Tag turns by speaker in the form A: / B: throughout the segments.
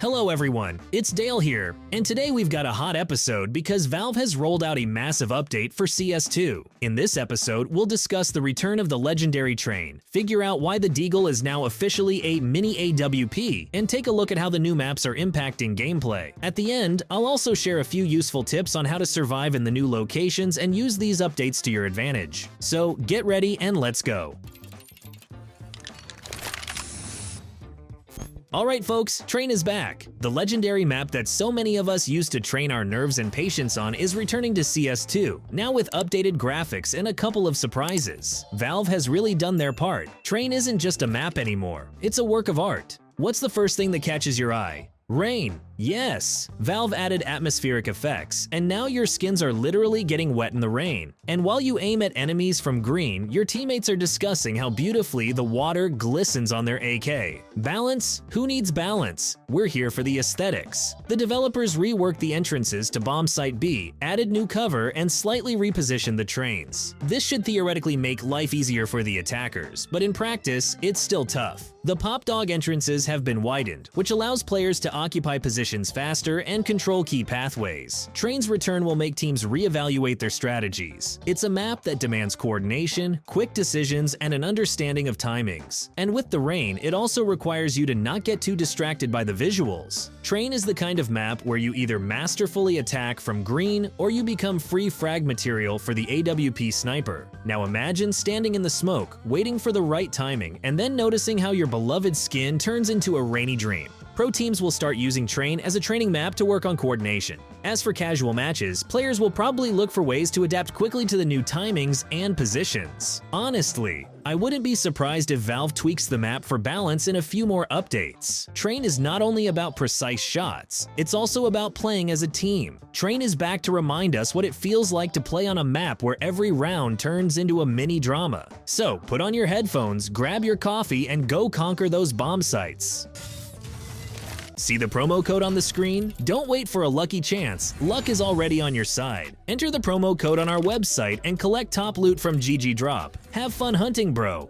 A: Hello everyone, it's Dale here, and today we've got a hot episode because Valve has rolled out a massive update for CS2. In this episode, we'll discuss the return of the legendary train, figure out why the Deagle is now officially a mini AWP, and take a look at how the new maps are impacting gameplay. At the end, I'll also share a few useful tips on how to survive in the new locations and use these updates to your advantage. So get ready and let's go. Alright folks, Train is back. The legendary map that so many of us used to train our nerves and patience on is returning to CS2, now with updated graphics and a couple of surprises. Valve has really done their part. Train isn't just a map anymore, it's a work of art. What's the first thing that catches your eye? Rain. Yes! Valve added atmospheric effects, and now your skins are literally getting wet in the rain. And while you aim at enemies from green, your teammates are discussing how beautifully the water glistens on their AK. Balance? Who needs balance? We're here for the aesthetics. The developers reworked the entrances to Bomb Site B, added new cover, and slightly repositioned the trains. This should theoretically make life easier for the attackers, but in practice, it's still tough. The Pop Dog entrances have been widened, which allows players to occupy positions faster and control key pathways. Train's return will make teams reevaluate their strategies. It's a map that demands coordination, quick decisions, and an understanding of timings. And with the rain, it also requires you to not get too distracted by the visuals. Train is the kind of map where you either masterfully attack from green or you become free frag material for the AWP sniper. Now imagine standing in the smoke, waiting for the right timing, and then noticing how your beloved skin turns into a rainy dream. Pro teams will start using Train as a training map to work on coordination. As for casual matches, players will probably look for ways to adapt quickly to the new timings and positions. Honestly, I wouldn't be surprised if Valve tweaks the map for balance in a few more updates. Train is not only about precise shots, it's also about playing as a team. Train is back to remind us what it feels like to play on a map where every round turns into a mini drama. So put on your headphones, grab your coffee, and go conquer those bomb sites. See the promo code on the screen? Don't wait for a lucky chance, luck is already on your side. Enter the promo code on our website and collect top loot from GGDrop. Have fun hunting, bro!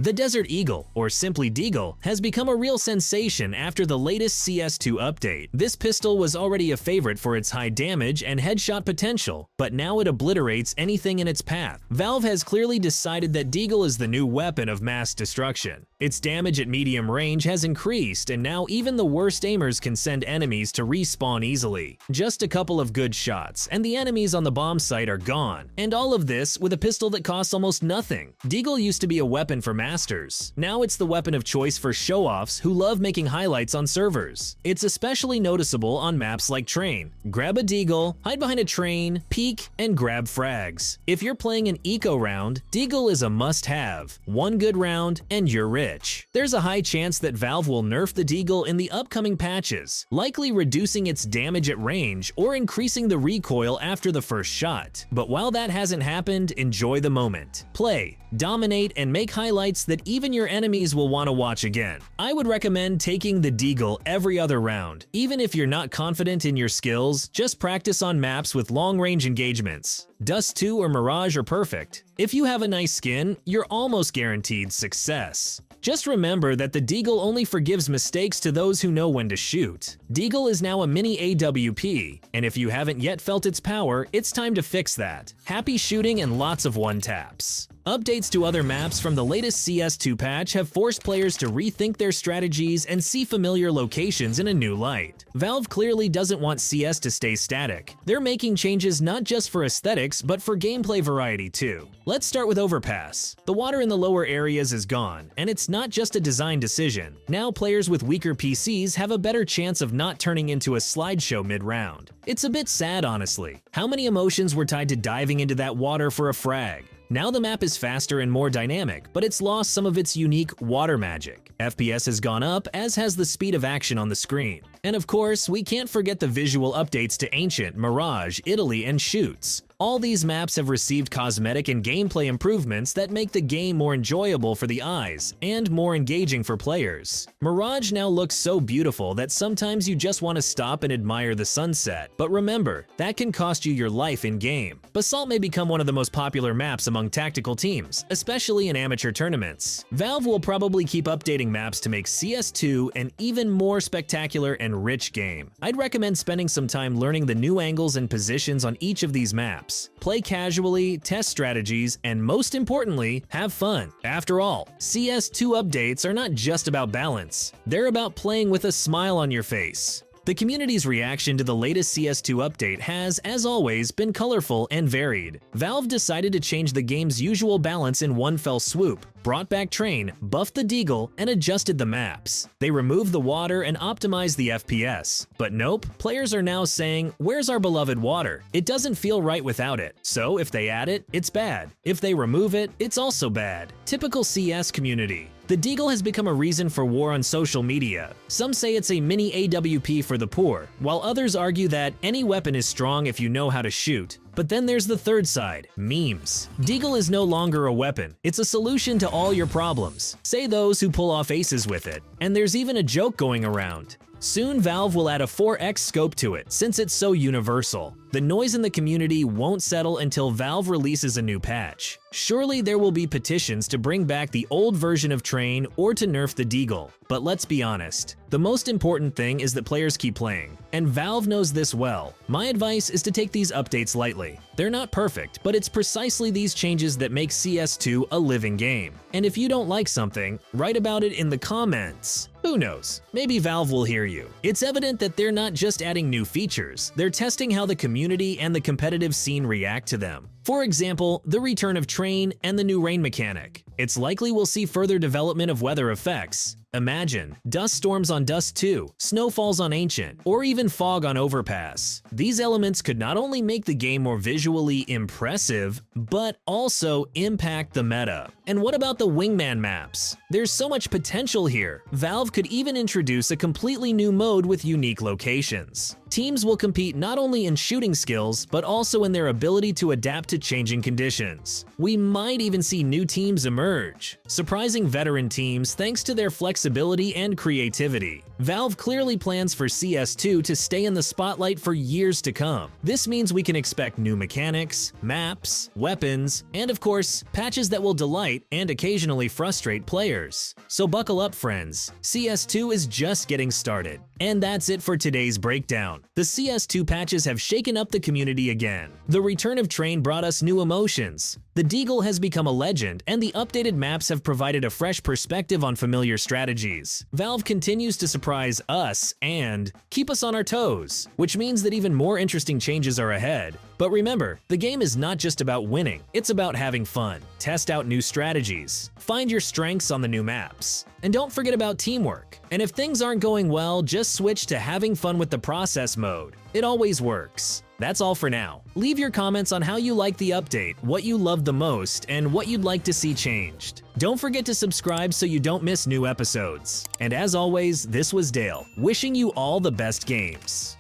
A: The Desert Eagle, or simply Deagle, has become a real sensation after the latest CS2 update. This pistol was already a favorite for its high damage and headshot potential, but now it obliterates anything in its path. Valve has clearly decided that Deagle is the new weapon of mass destruction. Its damage at medium range has increased, and now even the worst aimers can send enemies to respawn easily. Just a couple of good shots, and the enemies on the bomb site are gone. And all of this with a pistol that costs almost nothing. Deagle used to be a weapon for masters. Now it's the weapon of choice for show-offs who love making highlights on servers. It's especially noticeable on maps like Train. Grab a Deagle, hide behind a train, peek, and grab frags. If you're playing an eco round, Deagle is a must-have. One good round, and you're rich. There's a high chance that Valve will nerf the Deagle in the upcoming patches, likely reducing its damage at range or increasing the recoil after the first shot. But while that hasn't happened, enjoy the moment. Play, dominate, and make highlights that even your enemies will want to watch again. I would recommend taking the Deagle every other round. Even if you're not confident in your skills, just practice on maps with long-range engagements. Dust 2 or Mirage are perfect. If you have a nice skin, you're almost guaranteed success. Just remember that the Deagle only forgives mistakes to those who know when to shoot. Deagle is now a mini AWP, and if you haven't yet felt its power, it's time to fix that. Happy shooting and lots of one-taps. Updates to other maps from the latest CS2 patch have forced players to rethink their strategies and see familiar locations in a new light. Valve clearly doesn't want CS to stay static. They're making changes not just for aesthetics, but for gameplay variety too. Let's start with Overpass. The water in the lower areas is gone, and it's not just a design decision. Now players with weaker PCs have a better chance of not turning into a slideshow mid-round. It's a bit sad, honestly. How many emotions were tied to diving into that water for a frag? Now the map is faster and more dynamic, but it's lost some of its unique water magic. FPS has gone up, as has the speed of action on the screen. And of course, we can't forget the visual updates to Ancient, Mirage, Italy, and Shoots. All these maps have received cosmetic and gameplay improvements that make the game more enjoyable for the eyes and more engaging for players. Mirage now looks so beautiful that sometimes you just want to stop and admire the sunset, but remember, that can cost you your life in-game. Basalt may become one of the most popular maps among tactical teams, especially in amateur tournaments. Valve will probably keep updating maps to make CS2 an even more spectacular and rich game. I'd recommend spending some time learning the new angles and positions on each of these maps. Play casually, test strategies, and most importantly, have fun. After all, CS2 updates are not just about balance. They're about playing with a smile on your face. The community's reaction to the latest CS2 update has, as always, been colorful and varied. Valve decided to change the game's usual balance in one fell swoop, brought back Train, buffed the Deagle, and adjusted the maps. They removed the water and optimized the FPS. But nope, players are now saying, where's our beloved water? It doesn't feel right without it. So if they add it, it's bad. If they remove it, it's also bad. Typical CS community. The Deagle has become a reason for war on social media. Some say it's a mini AWP for the poor, while others argue that any weapon is strong if you know how to shoot. But then there's the third side, memes. Deagle is no longer a weapon, it's a solution to all your problems, say those who pull off aces with it. And there's even a joke going around. Soon Valve will add a 4x scope to it, since it's so universal. The noise in the community won't settle until Valve releases a new patch. Surely there will be petitions to bring back the old version of Train or to nerf the Deagle. But let's be honest, the most important thing is that players keep playing, and Valve knows this well. My advice is to take these updates lightly. They're not perfect, but it's precisely these changes that make CS2 a living game. And if you don't like something, write about it in the comments. Who knows? Maybe Valve will hear you. It's evident that they're not just adding new features, they're testing how the community and the competitive scene react to them. For example, the return of Train and the new rain mechanic. It's likely we'll see further development of weather effects. Imagine dust storms on Dust 2, snowfalls on Ancient, or even fog on Overpass. These elements could not only make the game more visually impressive, but also impact the meta. And what about the Wingman maps? There's so much potential here. Valve could even introduce a completely new mode with unique locations. Teams will compete not only in shooting skills, but also in their ability to adapt to changing conditions. We might even see new teams emerge, surprising veteran teams thanks to their flexibility and creativity. Valve clearly plans for CS2 to stay in the spotlight for years to come. This means we can expect new mechanics, maps, weapons, and of course, patches that will delight and occasionally frustrate players. So buckle up, friends. CS2 is just getting started. And that's it for today's breakdown. The CS2 patches have shaken up the community again. The return of Train brought us new emotions. The Deagle has become a legend, and the updated maps have provided a fresh perspective on familiar strategies. Valve continues to surprise us and keep us on our toes, which means that even more interesting changes are ahead. But remember, the game is not just about winning, it's about having fun. Test out new strategies, find your strengths on the new maps, and don't forget about teamwork. And if things aren't going well, just switch to having fun with the process mode. It always works. That's all for now. Leave your comments on how you like the update, what you loved the most, and what you'd like to see changed. Don't forget to subscribe so you don't miss new episodes. And as always, this was Dale, wishing you all the best games.